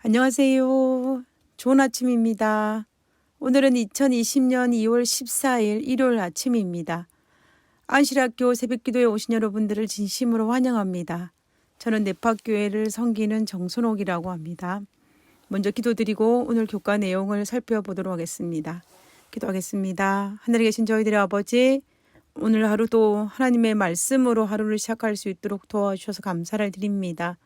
안녕하세요. 좋은 아침입니다. 오늘은 2020년 2월 14일 일요일 아침입니다. 안실학교 새벽기도에 오신 여러분들을 진심으로 환영합니다. 저는 nep학교회를 섬기는 정순옥이라고 합니다. 먼저 기도드리고 오늘 교과 내용을 살펴보도록 하겠습니다. 기도하겠습니다. 하늘에 계신 저희들의 아버지, 오늘 하루도 하나님의 말씀으로 하루를 시작할 수 있도록 도와주셔서 감사를 드립니다.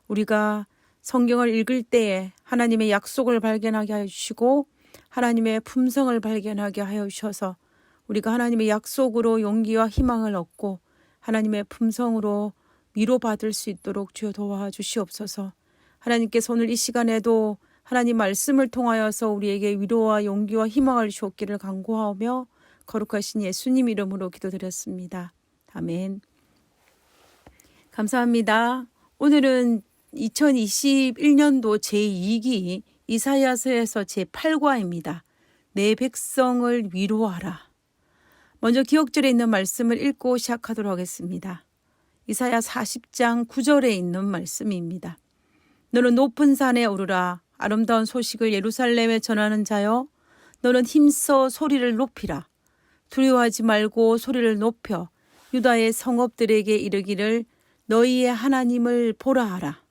우리가 성경을 읽을 때에 하나님의 약속을 발견하게 하여 주시고 하나님의 품성을 발견하게 하여 주셔서 우리가 하나님의 약속으로 용기와 희망을 얻고 하나님의 품성으로 위로받을 수 있도록 주여 도와주시옵소서. 하나님께서 오늘 이 시간에도 하나님 말씀을 통하여서 우리에게 위로와 용기와 희망을 주었기를 간구하며 거룩하신 예수님 이름으로 기도드렸습니다. 아멘. 감사합니다. 오늘은 2021년도 제2기 이사야서에서 제8과입니다. 내 백성을 위로하라. 먼저 기억절에 있는 말씀을 읽고 시작하도록 하겠습니다. 이사야 40장 9절에 있는 말씀입니다. 너는 높은 산에 오르라. 아름다운 소식을 예루살렘에 전하는 자여, 너는 힘써 소리를 높이라. 두려워하지 말고 소리를 높여 유다의 성읍들에게 이르기를 너희의 하나님을 보라 하라.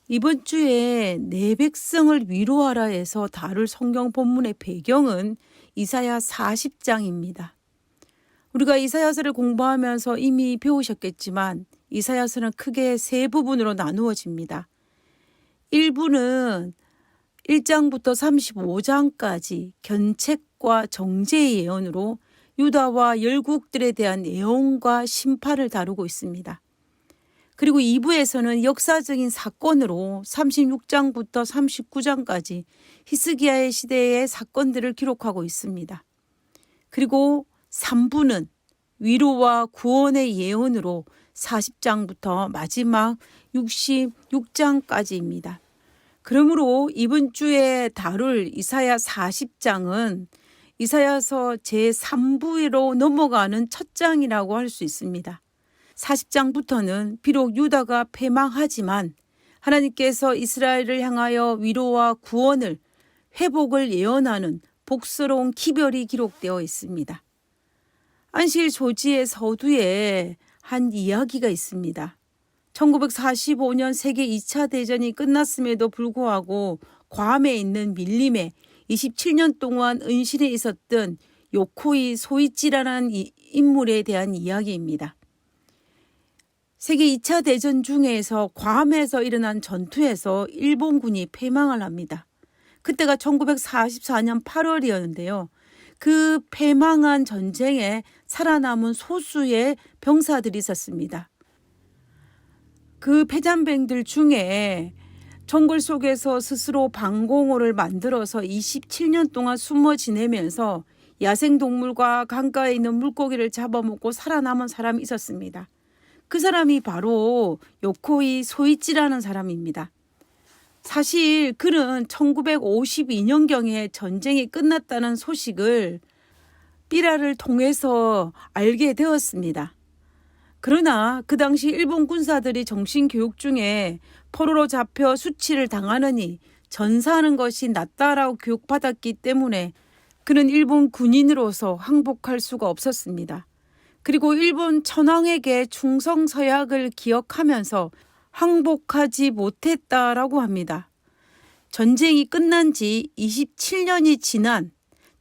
이번 주에 내 백성을 위로하라에서 다룰 성경 본문의 배경은 이사야 40장입니다. 우리가 이사야서를 공부하면서 이미 배우셨겠지만 이사야서는 크게 세 부분으로 나누어집니다. 1부는 1장부터 35장까지 견책과 정죄의 예언으로 유다와 열국들에 대한 예언과 심판을 다루고 있습니다. 그리고 2부에서는 역사적인 사건으로 36장부터 39장까지 히스기야의 시대의 사건들을 기록하고 있습니다. 그리고 3부는 위로와 구원의 예언으로 40장부터 마지막 66장까지입니다. 그러므로 이번 주에 다룰 이사야 40장은 이사야서 제3부로 넘어가는 첫 장이라고 할 수 있습니다. 40장부터는 비록 유다가 패망하지만 하나님께서 이스라엘을 향하여 위로와 구원을, 회복을 예언하는 복스러운 기별이 기록되어 있습니다. 안실 조지의 서두에 한 이야기가 있습니다. 1945년 세계 2차 대전이 끝났음에도 불구하고 괌에 있는 밀림에 27년 동안 은실에 있었던 요코이 소이치라는 인물에 대한 이야기입니다. 세계 2차 대전 중에서 괌에서 일어난 전투에서 일본군이 패망을 합니다. 그때가 1944년 8월이었는데요. 그 패망한 전쟁에 살아남은 소수의 병사들이 있었습니다. 그 패잔병들 중에 정글 속에서 스스로 방공호를 만들어서 27년 동안 숨어 지내면서 야생동물과 강가에 있는 물고기를 잡아먹고 살아남은 사람이 있었습니다. 그 사람이 바로 요코이 소이치라는 사람입니다. 사실 그는 1952년경에 전쟁이 끝났다는 소식을 삐라를 통해서 알게 되었습니다. 그러나 그 당시 일본 군사들이 정신교육 중에 포로로 잡혀 수치를 당하느니 전사하는 것이 낫다라고 교육받았기 때문에 그는 일본 군인으로서 항복할 수가 없었습니다. 그리고 일본 천황에게 충성서약을 기억하면서 항복하지 못했다라고 합니다. 전쟁이 끝난 지 27년이 지난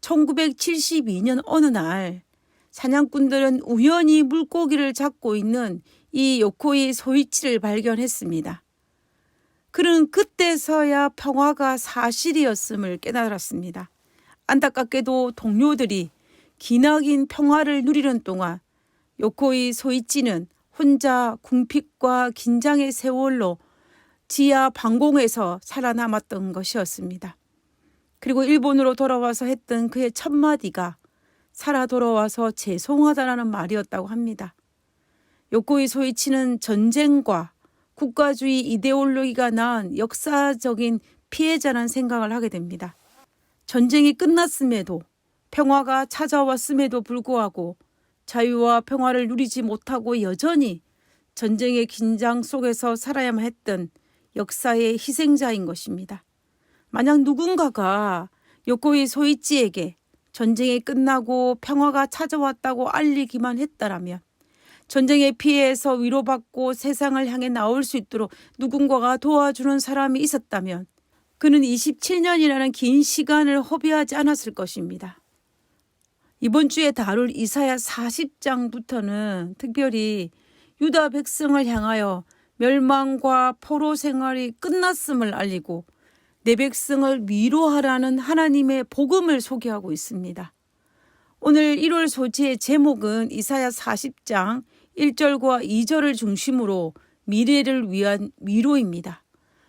1972년 어느 날 사냥꾼들은 우연히 물고기를 잡고 있는 이 요코이 소이치를 발견했습니다. 그는 그때서야 평화가 사실이었음을 깨달았습니다. 안타깝게도 동료들이 기나긴 평화를 누리는 동안 요코이 소이치는 혼자 궁핍과 긴장의 세월로 지하 방공에서 살아남았던 것이었습니다. 그리고 일본으로 돌아와서 했던 그의 첫 마디가 살아 돌아와서 죄송하다라는 말이었다고 합니다. 요코이 소이치는 전쟁과 국가주의 이데올로기가 낳은 역사적인 피해자라는 생각을 하게 됩니다. 전쟁이 끝났음에도 평화가 찾아왔음에도 불구하고 자유와 평화를 누리지 못하고 여전히 전쟁의 긴장 속에서 살아야만 했던 역사의 희생자인 것입니다. 만약 누군가가 요코이 소이치에게 전쟁이 끝나고 평화가 찾아왔다고 알리기만 했다라면, 전쟁의 피해에서 위로받고 세상을 향해 나올 수 있도록 누군가가 도와주는 사람이 있었다면 그는 27년이라는 긴 시간을 허비하지 않았을 것입니다. 이번 주에 다룰 이사야 40장부터는 특별히 유다 백성을 향하여 멸망과 포로 생활이 끝났음을 알리고 내 백성을 위로하라는 하나님의 복음을 소개하고 있습니다. 오늘 1월 소지의 제목은 이사야 40장 1절과 2절을 중심으로 미래를 위한 위로입니다.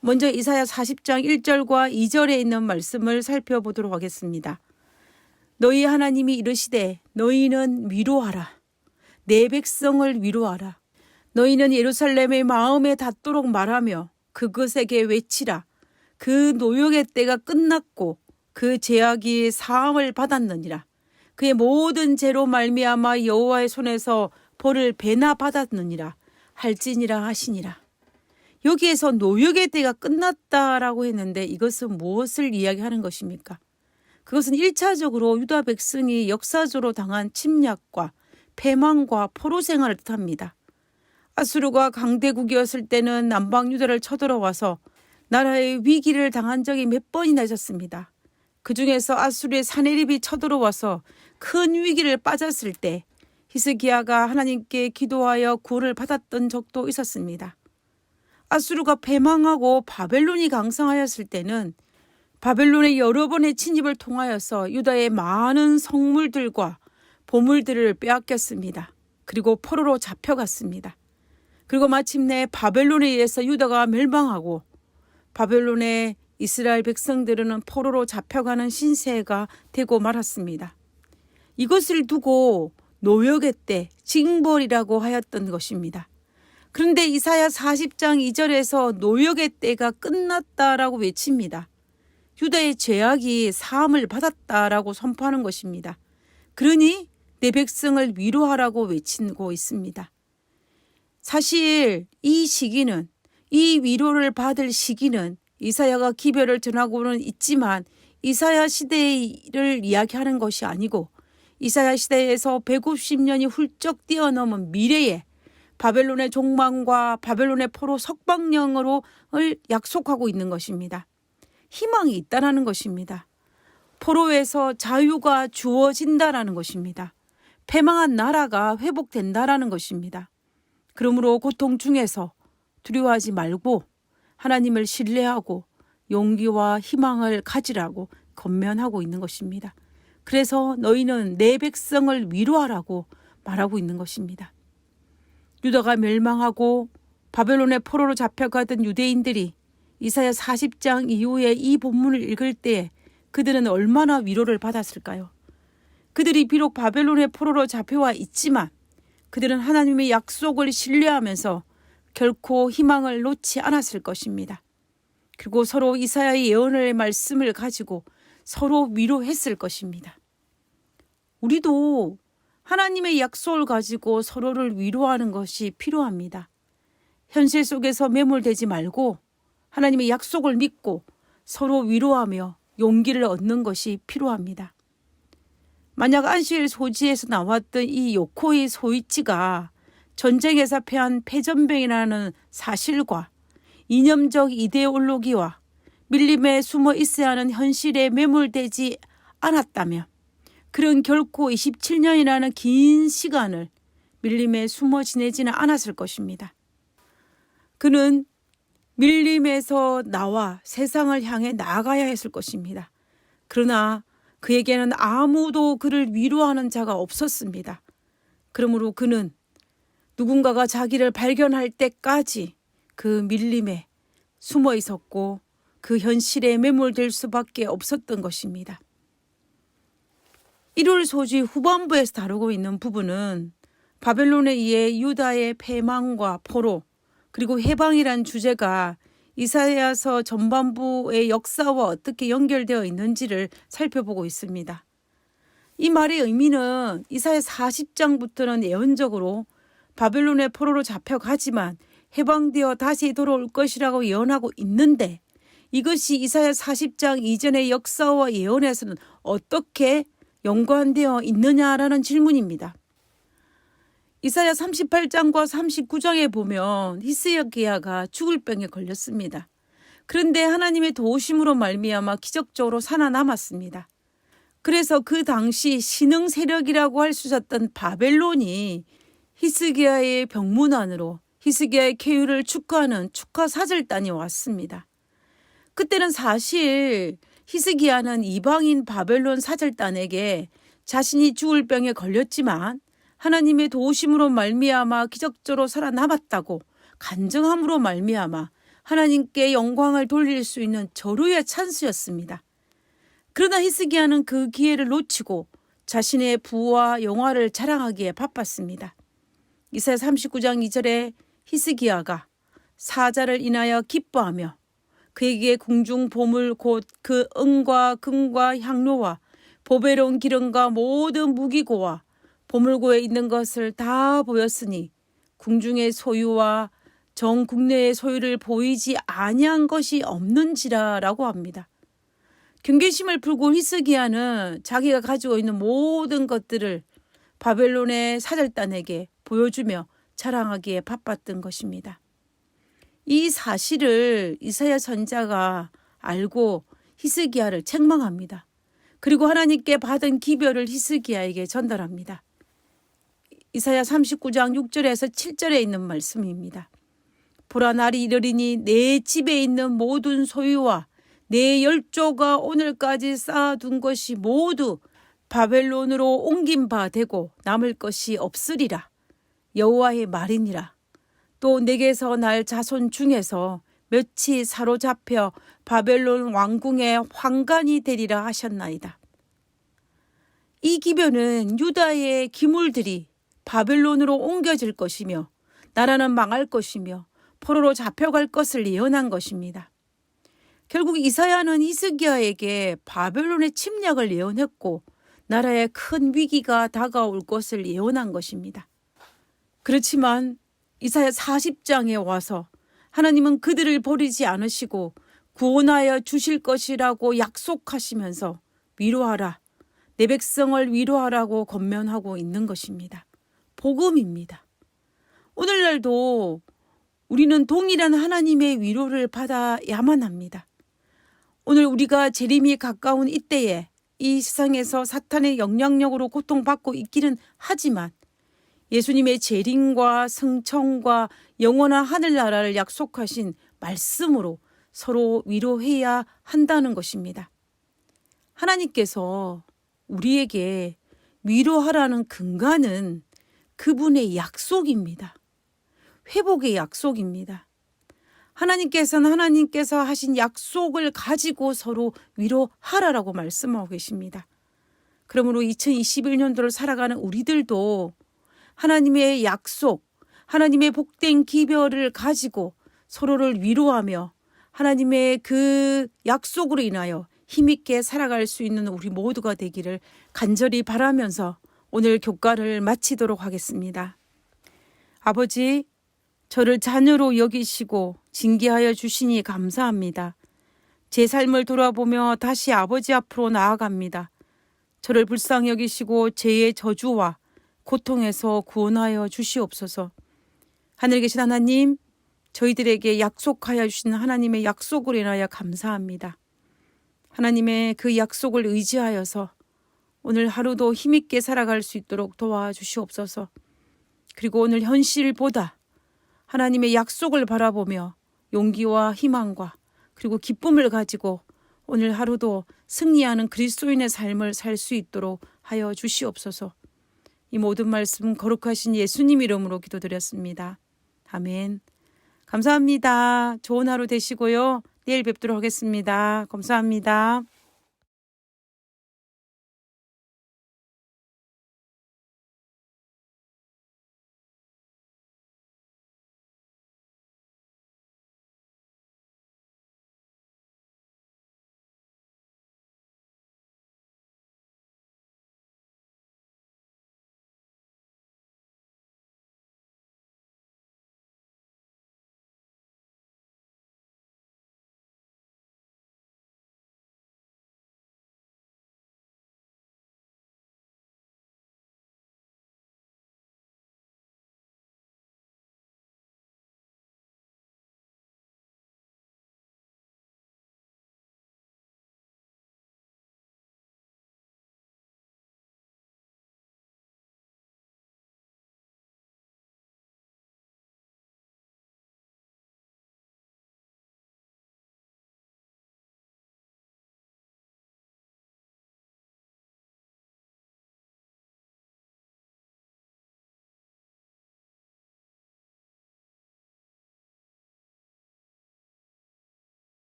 먼저 이사야 40장 1절과 2절에 있는 말씀을 살펴보도록 하겠습니다. 너희 하나님이 이르시되 너희는 위로하라. 내 백성을 위로하라. 너희는 예루살렘의 마음에 닿도록 말하며 그것에게 외치라. 그 노역의 때가 끝났고 그 죄악이 사함을 받았느니라. 그의 모든 죄로 말미암아 여호와의 손에서 벌을 배나 받았느니라 할지니라 하시니라. 여기에서 노역의 때가 끝났다라고 했는데 이것은 무엇을 이야기하는 것입니까? 그것은 1차적으로 유다 백성이 역사적으로 당한 침략과 패망과 포로 생활을 뜻합니다. 아수르가 강대국이었을 때는 남방 유다를 쳐들어와서 나라의 위기를 당한 적이 몇 번이나 있었습니다. 그중에서 아수르의 사네립이 쳐들어와서 큰 위기를 빠졌을 때 히스기야가 하나님께 기도하여 구원을 받았던 적도 있었습니다. 아수르가 패망하고 바벨론이 강성하였을 때는 바벨론의 여러 번의 침입을 통하여서 유다의 많은 성물들과 보물들을 빼앗겼습니다. 그리고 포로로 잡혀갔습니다. 그리고 마침내 바벨론에 의해서 유다가 멸망하고 바벨론의 이스라엘 백성들은 포로로 잡혀가는 신세가 되고 말았습니다. 이것을 두고 노역의 때, 징벌이라고 하였던 것입니다. 그런데 이사야 40장 2절에서 노역의 때가 끝났다라고 외칩니다. 유다의 죄악이 사함을 받았다라고 선포하는 것입니다. 그러니 내 백성을 위로하라고 외치고 있습니다. 사실 이 시기는, 이 위로를 받을 시기는 이사야가 기별을 전하고는 있지만 이사야 시대를 이야기하는 것이 아니고 이사야 시대에서 150년이 훌쩍 뛰어넘은 미래에 바벨론의 종망과 바벨론의 포로 석방령으로 약속하고 있는 것입니다. 희망이 있다라는 것입니다. 포로에서 자유가 주어진다라는 것입니다. 패망한 나라가 회복된다라는 것입니다. 그러므로 고통 중에서 두려워하지 말고 하나님을 신뢰하고 용기와 희망을 가지라고 권면하고 있는 것입니다. 그래서 너희는 내 백성을 위로하라고 말하고 있는 것입니다. 유다가 멸망하고 바벨론의 포로로 잡혀가던 유대인들이 이사야 40장 이후에 이 본문을 읽을 때 그들은 얼마나 위로를 받았을까요? 그들이 비록 바벨론의 포로로 잡혀와 있지만 그들은 하나님의 약속을 신뢰하면서 결코 희망을 놓지 않았을 것입니다. 그리고 서로 이사야의 예언의 말씀을 가지고 서로 위로했을 것입니다. 우리도 하나님의 약속을 가지고 서로를 위로하는 것이 필요합니다. 현실 속에서 매몰되지 말고 하나님의 약속을 믿고 서로 위로하며 용기를 얻는 것이 필요합니다. 만약 안식일 소지에서 나왔던 이 요코이 소이치가 전쟁에서 패한 패전병이라는 사실과 이념적 이데올로기와 밀림에 숨어 있어야 하는 현실에 매몰되지 않았다면 그는 결코 27년이라는 긴 시간을 밀림에 숨어 지내지는 않았을 것입니다. 그는 밀림에서 나와 세상을 향해 나아가야 했을 것입니다. 그러나 그에게는 아무도 그를 위로하는 자가 없었습니다. 그러므로 그는 누군가가 자기를 발견할 때까지 그 밀림에 숨어 있었고 그 현실에 매몰될 수밖에 없었던 것입니다. 1월 소지 후반부에서 다루고 있는 부분은 바벨론에 의해 유다의 패망과 포로 그리고 해방이란 주제가 이사야서 전반부의 역사와 어떻게 연결되어 있는지를 살펴보고 있습니다. 이 말의 의미는 이사야 40장부터는 예언적으로 바벨론의 포로로 잡혀가지만 해방되어 다시 돌아올 것이라고 예언하고 있는데 이것이 이사야 40장 이전의 역사와 예언에서는 어떻게 연관되어 있느냐라는 질문입니다. 이사야 38장과 39장에 보면 히스기야가 죽을 병에 걸렸습니다. 그런데 하나님의 도우심으로 말미암아 기적적으로 살아남았습니다. 그래서 그 당시 신흥 세력이라고 할 수 있었던 바벨론이 히스기야의 병문 안으로 히스기야의 쾌유를 축하하는 축하 사절단이 왔습니다. 그때는 사실 히스기야는 이방인 바벨론 사절단에게 자신이 죽을 병에 걸렸지만 하나님의 도우심으로 말미암아 기적적으로 살아남았다고 간증함으로 말미암아 하나님께 영광을 돌릴 수 있는 절호의 찬스였습니다. 그러나 히스기야는 그 기회를 놓치고 자신의 부와 영화를 자랑하기에 바빴습니다. 이사야 39장 2절에 히스기야가 사자를 인하여 기뻐하며 그에게 궁중 보물 곧 그 은과 금과 향료와 보배로운 기름과 모든 무기고와 보물고에 있는 것을 다 보였으니 궁중의 소유와 정 국내의 소유를 보이지 아니한 것이 없는지라라고 합니다. 경계심을 풀고 히스기야는 자기가 가지고 있는 모든 것들을 바벨론의 사절단에게 보여주며 자랑하기에 바빴던 것입니다. 이 사실을 이사야 선지자가 알고 히스기야를 책망합니다. 그리고 하나님께 받은 기별을 히스기야에게 전달합니다. 이사야 39장 6절에서 7절에 있는 말씀입니다. 보라 날이 이르리니 내 집에 있는 모든 소유와 내 열조가 오늘까지 쌓아둔 것이 모두 바벨론으로 옮긴 바 되고 남을 것이 없으리라. 여호와의 말이니라. 또 내게서 날 자손 중에서 몇이 사로잡혀 바벨론 왕궁의 환관이 되리라 하셨나이다. 이 기별은 유다의 기물들이 바벨론으로 옮겨질 것이며 나라는 망할 것이며 포로로 잡혀갈 것을 예언한 것입니다. 결국 이사야는 히스기야에게 바벨론의 침략을 예언했고 나라에 큰 위기가 다가올 것을 예언한 것입니다. 그렇지만 이사야 40장에 와서 하나님은 그들을 버리지 않으시고 구원하여 주실 것이라고 약속하시면서 위로하라, 내 백성을 위로하라고 권면하고 있는 것입니다. 복음입니다. 오늘날도 우리는 동일한 하나님의 위로를 받아야만 합니다. 오늘 우리가 재림이 가까운 이때에 이 세상에서 사탄의 영향력으로 고통받고 있기는 하지만 예수님의 재림과 승천과 영원한 하늘나라를 약속하신 말씀으로 서로 위로해야 한다는 것입니다. 하나님께서 우리에게 위로하라는 근간은 그분의 약속입니다. 회복의 약속입니다. 하나님께서 하신 약속을 가지고 서로 위로하라라고 말씀하고 계십니다. 그러므로 2021년도를 살아가는 우리들도 하나님의 약속, 하나님의 복된 기별을 가지고 서로를 위로하며 하나님의 그 약속으로 인하여 힘있게 살아갈 수 있는 우리 모두가 되기를 간절히 바라면서 오늘 교과를 마치도록 하겠습니다. 아버지, 저를 자녀로 여기시고 징계하여 주시니 감사합니다. 제 삶을 돌아보며 다시 아버지 앞으로 나아갑니다. 저를 불쌍히 여기시고 죄의 저주와 고통에서 구원하여 주시옵소서. 하늘에 계신 하나님, 저희들에게 약속하여 주신 하나님의 약속으로 인하여 감사합니다. 하나님의 그 약속을 의지하여서 오늘 하루도 힘있게 살아갈 수 있도록 도와주시옵소서. 그리고 오늘 현실보다 하나님의 약속을 바라보며 용기와 희망과 그리고 기쁨을 가지고 오늘 하루도 승리하는 그리스도인의 삶을 살 수 있도록 하여 주시옵소서. 이 모든 말씀 거룩하신 예수님 이름으로 기도드렸습니다. 아멘. 감사합니다. 좋은 하루 되시고요. 내일 뵙도록 하겠습니다. 감사합니다.